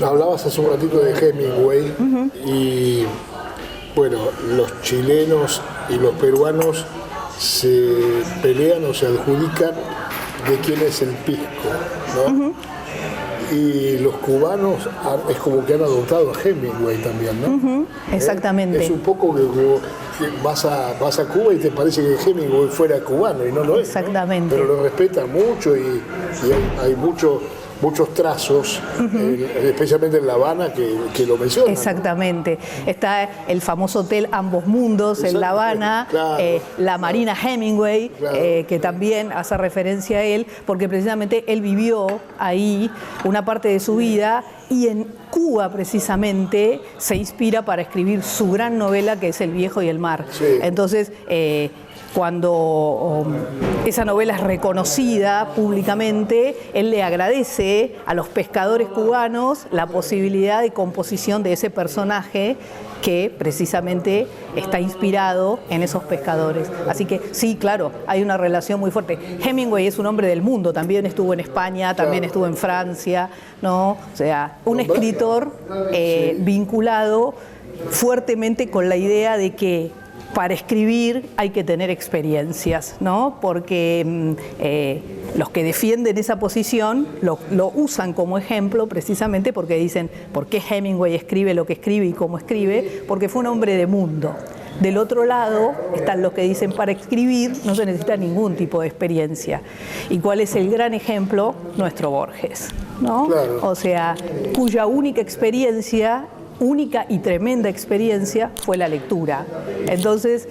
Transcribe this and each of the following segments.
Hablabas hace un ratito de Hemingway y bueno, los chilenos y los peruanos se pelean o se adjudican de quién es el pisco, ¿no? Y los cubanos es como que han adoptado a Hemingway también, ¿no? Exactamente. Es un poco que vas a Cuba y te parece que Hemingway fuera cubano y no lo es. Exactamente. ¿no? Pero lo respetan mucho y hay muchos trazos, especialmente en La Habana, que lo mencionan. Exactamente. Está el famoso hotel Ambos Mundos en La Habana, claro. La Marina Hemingway, Claro. que también hace referencia a él, porque precisamente él vivió ahí una parte de su vida y en Cuba precisamente se inspira para escribir su gran novela que es El Viejo y el Mar. Sí. Entonces, cuando esa novela es reconocida públicamente, él le agradece a los pescadores cubanos la posibilidad de composición de ese personaje que precisamente está inspirado en esos pescadores. Así que sí, claro, hay una relación muy fuerte. Hemingway es un hombre del mundo, también estuvo en España, también estuvo en Francia, ¿no? O sea, un escritor vinculado fuertemente con la idea de que para escribir hay que tener experiencias, ¿no? Porque los que defienden esa posición lo usan como ejemplo precisamente porque dicen, ¿por qué Hemingway escribe lo que escribe y cómo escribe? Porque fue un hombre de mundo. Del otro lado están los que dicen, para escribir no se necesita ningún tipo de experiencia. ¿Y cuál es el gran ejemplo? Nuestro Borges, ¿no? Claro. O sea, cuya única y tremenda experiencia fue la lectura. Entonces,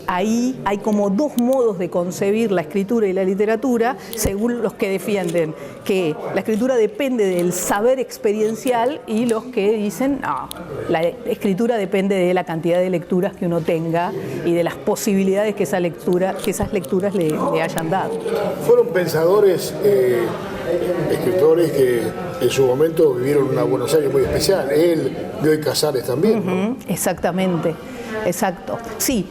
ahí hay como dos modos de concebir la escritura y la literatura, según los que defienden que la escritura depende del saber experiencial y los que dicen, no, la escritura depende de la cantidad de lecturas que uno tenga y de las posibilidades que esas lecturas le hayan dado. Fueron pensadores, escritores que en su momento vivieron una Buenos Aires muy especial. Él, Bioy Casares también. Exactamente, exacto. Sí,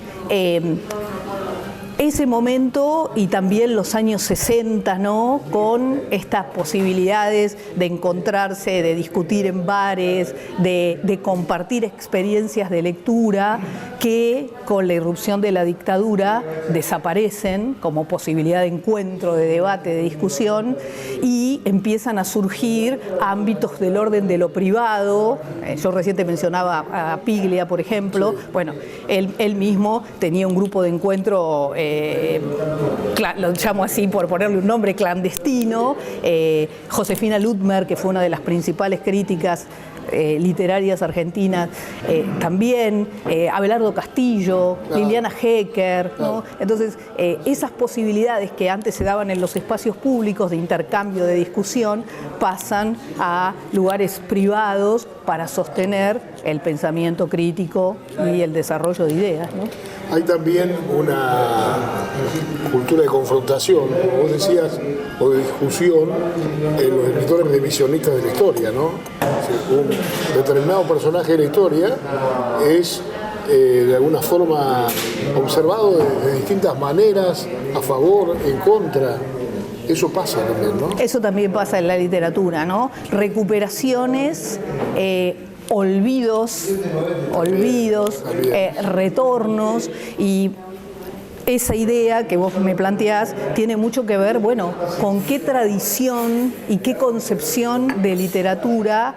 ese momento y también los años 60, ¿no? Con estas posibilidades de encontrarse, de discutir en bares, de compartir experiencias de lectura que con la irrupción de la dictadura desaparecen como posibilidad de encuentro, de debate, de discusión y empiezan a surgir ámbitos del orden de lo privado. Yo reciente mencionaba a Piglia, por ejemplo. Bueno, él mismo tenía un grupo de encuentro, lo llamo así por ponerle un nombre, clandestino. Josefina Ludmer, que fue una de las principales críticas literarias argentinas, también Abelardo Castillo, Liliana Hecker, ¿no? Entonces, esas posibilidades que antes se daban en los espacios públicos de intercambio, de discusión, pasan a lugares privados para sostener el pensamiento crítico y el desarrollo de ideas, ¿no? Hay también una cultura de confrontación, como vos decías, o de discusión en los escritores revisionistas de la historia, ¿no? Un determinado personaje de la historia es de alguna forma observado de distintas maneras, a favor, en contra. Eso pasa también, ¿no? Eso también pasa en la literatura, ¿no? Recuperaciones, olvidos, retornos, y esa idea que vos me planteás tiene mucho que ver, bueno, con qué tradición y qué concepción de literatura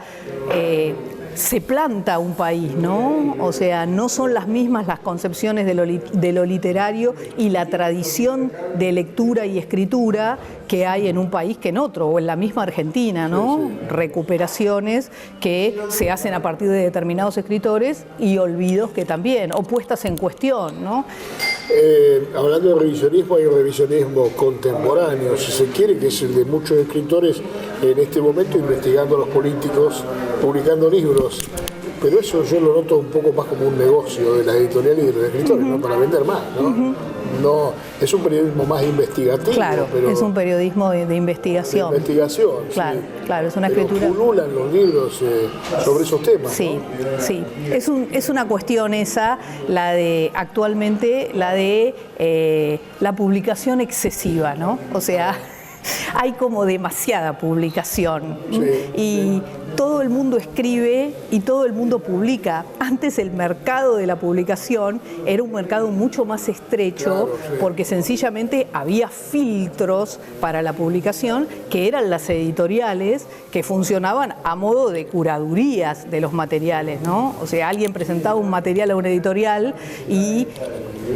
se planta un país, ¿no? O sea, no son las mismas las concepciones de lo literario y la tradición de lectura y escritura que hay en un país que en otro, o en la misma Argentina, ¿no? Recuperaciones que se hacen a partir de determinados escritores y olvidos que también, o puestas en cuestión, ¿no? Hablando de revisionismo, hay un revisionismo contemporáneo, si se quiere, que es el de muchos escritores en este momento investigando a los políticos, publicando libros. Pero eso yo lo noto un poco más como un negocio de las editoriales y de los escritores, ¿no? Para vender más, ¿no? No, es un periodismo más investigativo. Claro, pero es un periodismo de investigación. De investigación, claro, sí. Claro, es una pero escritura. pululan los libros sobre esos temas. Sí, ¿no? sí. Es una cuestión esa, actualmente, la de la publicación excesiva, ¿no? O sea, hay como demasiada publicación. Sí, y todo el mundo escribe y todo el mundo publica. Antes el mercado de la publicación era un mercado mucho más estrecho, porque sencillamente había filtros para la publicación, que eran las editoriales, que funcionaban a modo de curadurías de los materiales, ¿no? O sea, alguien presentaba un material a una editorial y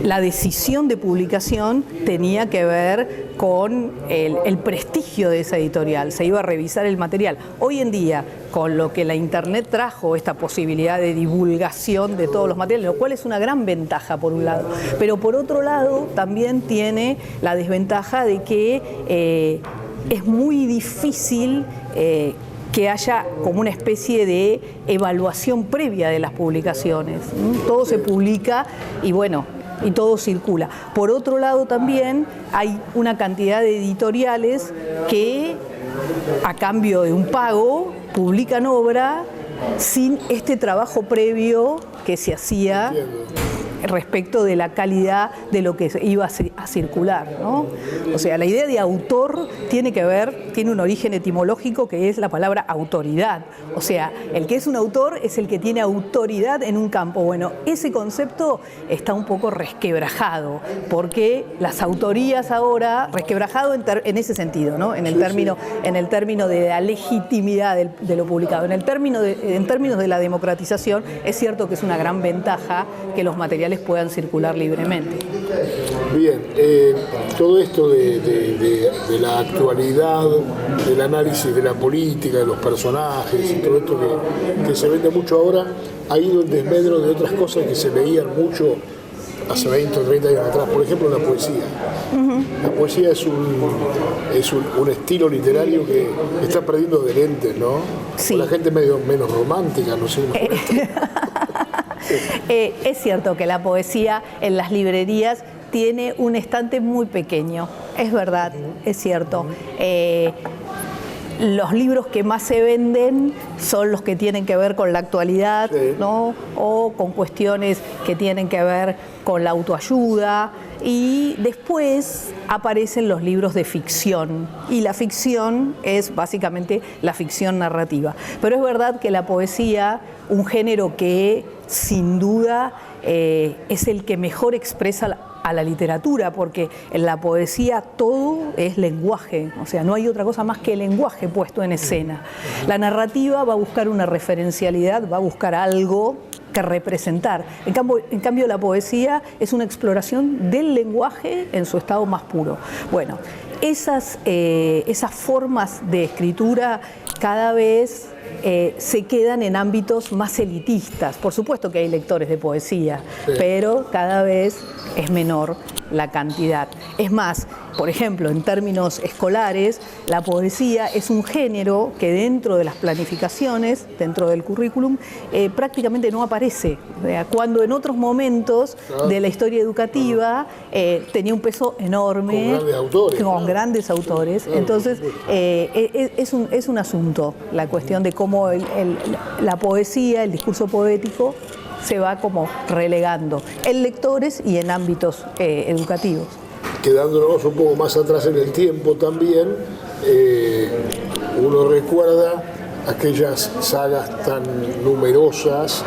la decisión de publicación tenía que ver con el prestigio de esa editorial, se iba a revisar el material. Hoy en día, con lo que la Internet trajo, esta posibilidad de divulgación de todos los materiales, lo cual es una gran ventaja por un lado, pero por otro lado también tiene la desventaja de que es muy difícil que haya como una especie de evaluación previa de las publicaciones. Todo se publica y bueno, y todo circula. Por otro lado también hay una cantidad de editoriales que a cambio de un pago publican obra sin este trabajo previo que se hacía respecto de la calidad de lo que iba a circular, ¿no? O sea, la idea de autor tiene un origen etimológico que es la palabra autoridad. O sea, el que es un autor es el que tiene autoridad en un campo. Bueno, ese concepto está un poco resquebrajado, porque las autorías ahora, resquebrajado en ese sentido, ¿no? En el término de la legitimidad de lo publicado. En términos de la democratización, es cierto que es una gran ventaja que los materiales puedan circular libremente. Bien, todo esto de la actualidad, del análisis de la política, de los personajes y todo esto que se vende mucho ahora, ha ido en desmedro de otras cosas que se veían mucho hace 20 o 30 años atrás. Por ejemplo, la poesía. La poesía es un estilo literario que está perdiendo de lentes, ¿no? Sí. La gente menos romántica, no sé. Es cierto que la poesía en las librerías tiene un estante muy pequeño, es verdad, es cierto. Los libros que más se venden son los que tienen que ver con la actualidad, ¿no? O con cuestiones que tienen que ver con la autoayuda, y después aparecen los libros de ficción, y la ficción es básicamente la ficción narrativa. Pero es verdad que la poesía, un género que sin duda es el que mejor expresa a la literatura, porque en la poesía todo es lenguaje, o sea, no hay otra cosa más que el lenguaje puesto en escena. La narrativa va a buscar una referencialidad, va a buscar algo que representar. En cambio, la poesía es una exploración del lenguaje en su estado más puro. Bueno, esas formas de escritura cada vez se quedan en ámbitos más elitistas. Por supuesto que hay lectores de poesía, pero cada vez es menor la cantidad. Es más, por ejemplo, en términos escolares, la poesía es un género que dentro de las planificaciones, dentro del currículum, prácticamente no aparece. Cuando en otros momentos de la historia educativa tenía un peso enorme, con grandes autores. Entonces, es un asunto la cuestión de cómo la poesía, el discurso poético, se va como relegando en lectores y en ámbitos educativos. Quedándonos un poco más atrás en el tiempo también, uno recuerda aquellas sagas tan numerosas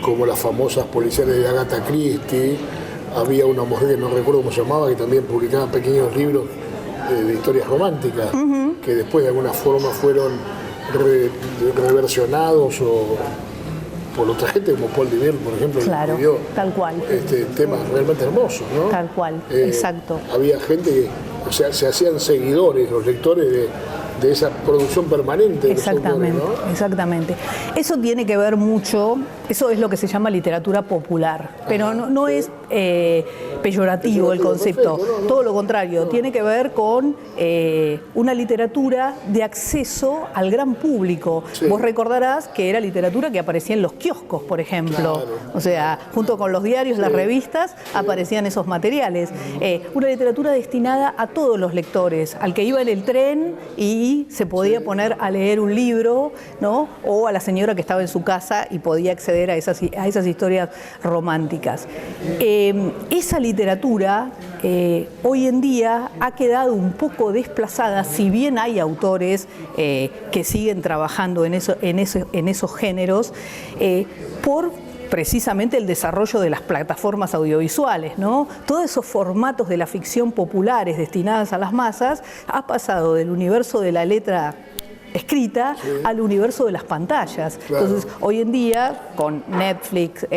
como las famosas policiales de Agatha Christie. Había una mujer que no recuerdo cómo se llamaba, que también publicaba pequeños libros de historias románticas, que después de alguna forma fueron reversionados o por otra gente como Paul Deville, por ejemplo, claro, que escribió tal cual. Temas realmente hermosos, ¿no? Tal cual, exacto. Había gente que, o sea, se hacían seguidores, los lectores de esa producción permanente. Exactamente, autores, ¿no? Exactamente. Eso tiene que ver mucho, eso es lo que se llama literatura popular, pero no es peyorativo el concepto, perfecto, no. Todo lo contrario, tiene que ver con una literatura de acceso al gran público. Sí. Vos recordarás que era literatura que aparecía en los kioscos, por ejemplo. Claro. O sea, junto con los diarios, las revistas, aparecían esos materiales. Una literatura destinada a todos los lectores, al que iba en el tren y se podía poner a leer un libro, ¿no? O a la señora que estaba en su casa y podía acceder a esas historias románticas. esa literatura hoy en día ha quedado un poco desplazada, si bien hay autores que siguen trabajando en esos géneros, por precisamente el desarrollo de las plataformas audiovisuales, ¿no? Todos esos formatos de la ficción populares destinadas a las masas ha pasado del universo de la letra escrita al universo de las pantallas. Claro. Entonces, hoy en día, con Netflix,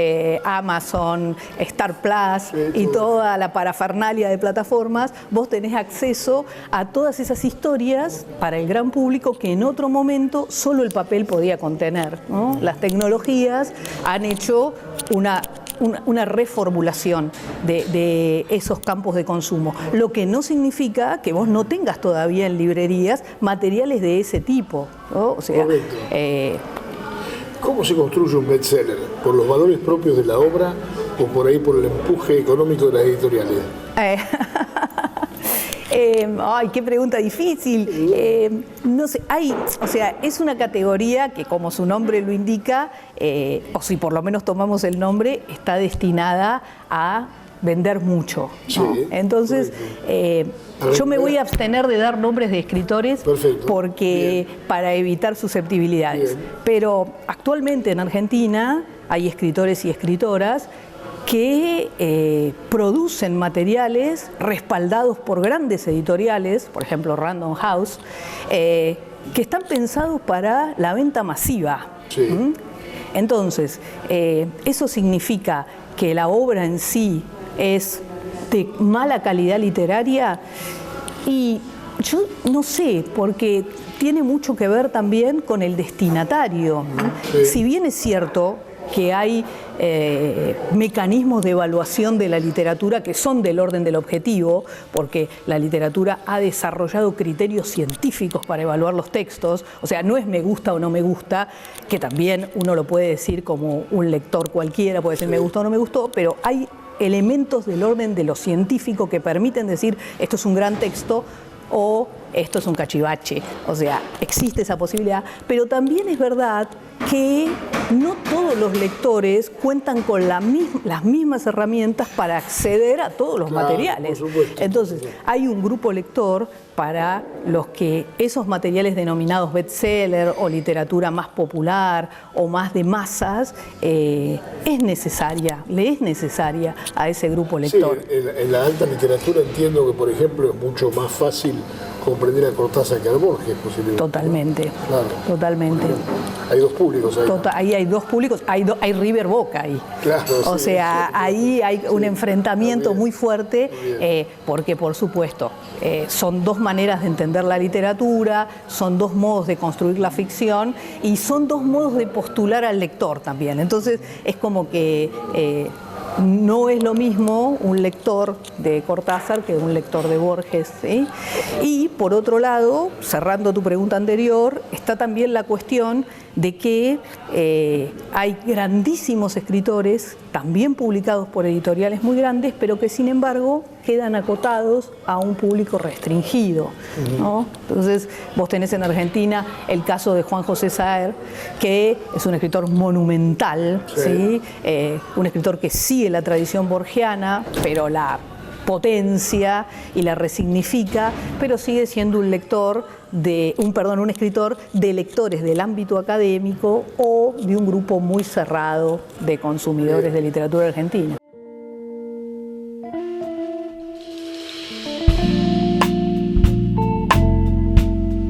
Amazon, Star Plus y toda la parafernalia de plataformas, vos tenés acceso a todas esas historias para el gran público que en otro momento solo el papel podía contener, ¿no? Las tecnologías han hecho una reformulación de esos campos de consumo, lo que no significa que vos no tengas todavía en librerías materiales de ese tipo, ¿no? O sea, ¿cómo se construye un bestseller? ¿Por los valores propios de la obra o por ahí por el empuje económico de las editoriales? Ay, qué pregunta difícil. No sé, es una categoría que, como su nombre lo indica, o si por lo menos tomamos el nombre, está destinada a vender mucho, ¿no? Sí, entonces, yo me voy a abstener de dar nombres de escritores porque para evitar susceptibilidades. Bien. Pero actualmente en Argentina hay escritores y escritoras que producen materiales respaldados por grandes editoriales, por ejemplo Random House, que están pensados para la venta masiva. Sí. Entonces, eso significa que la obra en sí es de mala calidad literaria, y yo no sé, porque tiene mucho que ver también con el destinatario. Sí. Si bien es cierto que hay mecanismos de evaluación de la literatura que son del orden del objetivo, porque la literatura ha desarrollado criterios científicos para evaluar los textos, o sea, no es me gusta o no me gusta, que también uno lo puede decir como un lector cualquiera, puede decir me gustó o no me gustó, pero hay elementos del orden de lo científico que permiten decir esto es un gran texto o esto es un cachivache. O sea, existe esa posibilidad, pero también es verdad que no todos los lectores cuentan con las mismas herramientas para acceder a todos los materiales. Entonces, hay un grupo lector para los que esos materiales denominados bestseller o literatura más popular o más de masas, le es necesaria a ese grupo lector. Sí, en la alta literatura entiendo que, por ejemplo, es mucho más fácil comprender a Cortázar que a Borges, posiblemente. Totalmente, claro. Totalmente. Bueno, hay dos públicos ahí. Ahí hay dos públicos, hay River Boca ahí. Claro, o sea, ahí hay un enfrentamiento muy fuerte, porque por supuesto, son dos maneras de entender la literatura, son dos modos de construir la ficción y son dos modos de postular al lector también. Entonces, es como que no es lo mismo un lector de Cortázar que un lector de Borges, ¿sí? Y por otro lado, cerrando tu pregunta anterior, está también la cuestión de que hay grandísimos escritores, también publicados por editoriales muy grandes, pero que sin embargo quedan acotados a un público restringido, ¿no? Entonces, vos tenés en Argentina el caso de Juan José Saer, que es un escritor monumental, ¿sí? Un escritor que sigue la tradición borgiana, pero la potencia y la resignifica, pero sigue siendo un lector un escritor de lectores del ámbito académico o de un grupo muy cerrado de consumidores de literatura argentina.